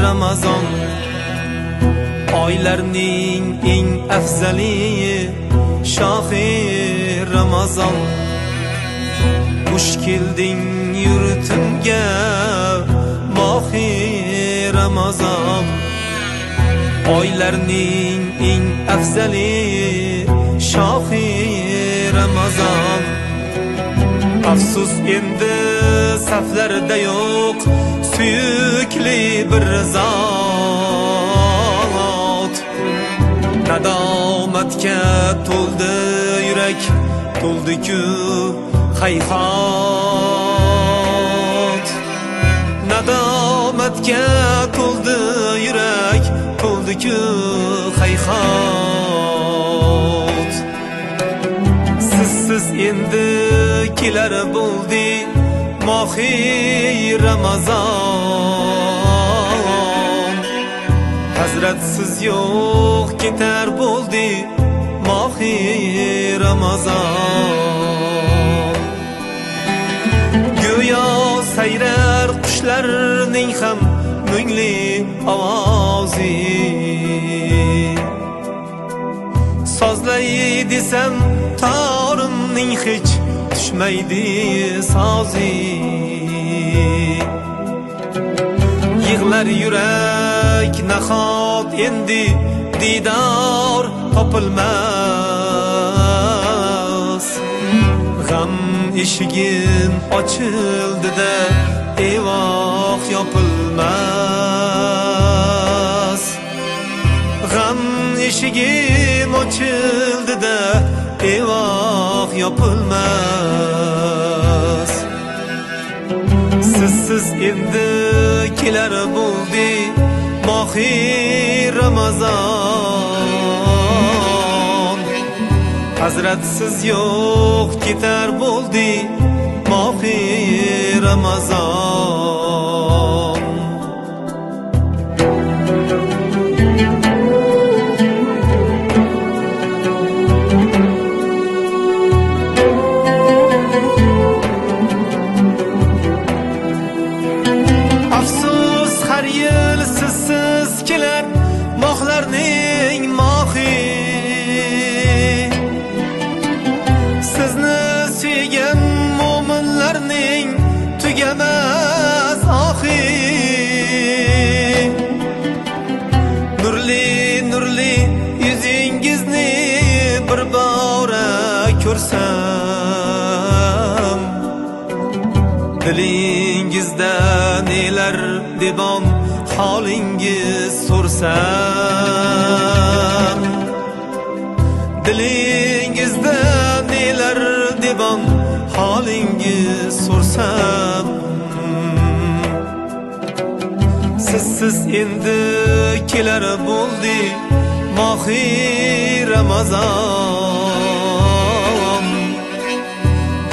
Ramazon oylarning eng afzali shohi Ramazon xush kelding yurtimga mohi Ramazon oylarning eng afzali shohi Ramazon afsus endi saflarda yo'q suyukli bir zot nadomatga to'ldi yurak to'ldi-ku hayhot nadomatga to'ldi yurak to'ldi-ku hayhot sizsiz endi kelar bo'ldi mohi Ramazon hazratsiz yo'q ketar bo'ldi mohi Ramazon go'yo sayrar qushlarning ham mungli ovozi sozlay desam torimning hech tushmaydi sozi yig'lar yurak nahot endi didor topilmas g'am eshigim ochildi-da evoh yopilmas g'am eshigim ochildi-da evoh yopilmas sizsiz endi kelar bo'ldi mohi Ramazon hazratsiz yo'q ketar bo'ldi mohi Ramazon afsus har yil sizsiz kelar mohlarning mohi sizni suygan mo'minlarning tugamas ohi nurli nurli yuzingizni bir bora ko'rsam dilingizda nelar debon holingiz so'rsam dilingizda nelar debon holingiz so'rsam sizsiz endi kelar bo'ldi mohi Ramazon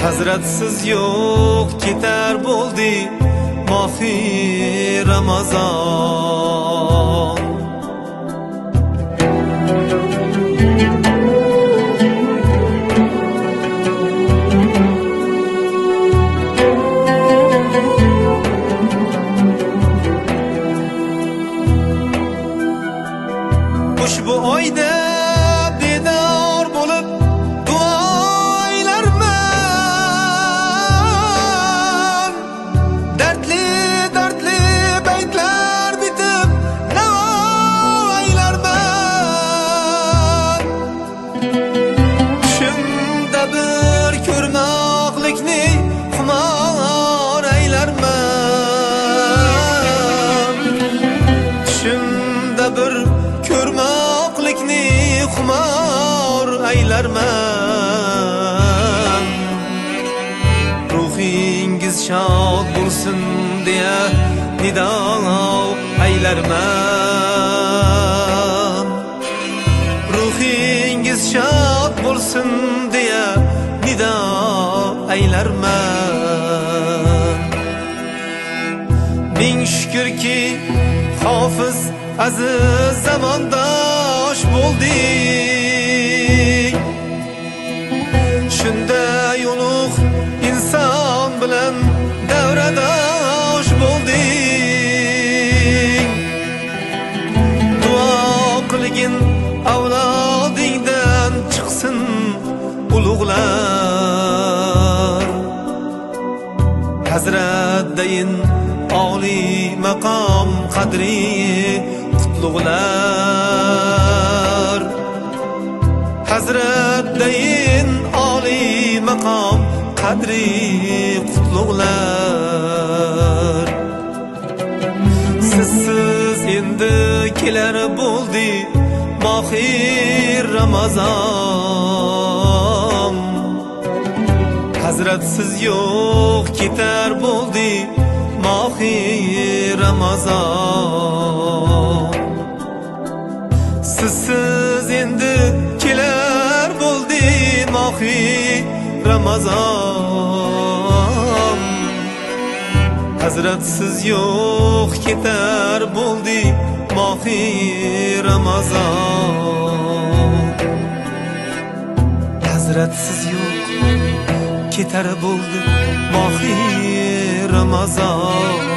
hazratsiz yo'q ketar bo'ldi mohi Ramazon ushbu oyda bedor bo'lib duoylarman dardli dardli baytlar bitib navoiylarman tushimda bir ko'rmoqlikni xumor aylarman tushimda bir ko'rmoqlikni xumor aylarman ruhingiz shod bo'lsin deya nido aylarman ruhingiz shod bo'lsin deya nido aylarman ming shukrki hofiz aziz zamondosh bo'lding shunday ulug' inson bilan davradosh bo'lding ulug'lar Hazratdayin oliy maqom qadri qutlug'lar Hazratdayin oliy maqom qadri qutlug'lar Sizsiz endi kelar bo'ldi mohi Ramazon Hazratsiz yo'q ketar bo'ldi mohi Ramazon Sizsiz endi kelar bo'ldi mohi Ramazon Hazratsiz yo'q ketar bo'ldi mohi Ramazon Hazratsiz yo'q ketar bo'ldi mohi Ramazon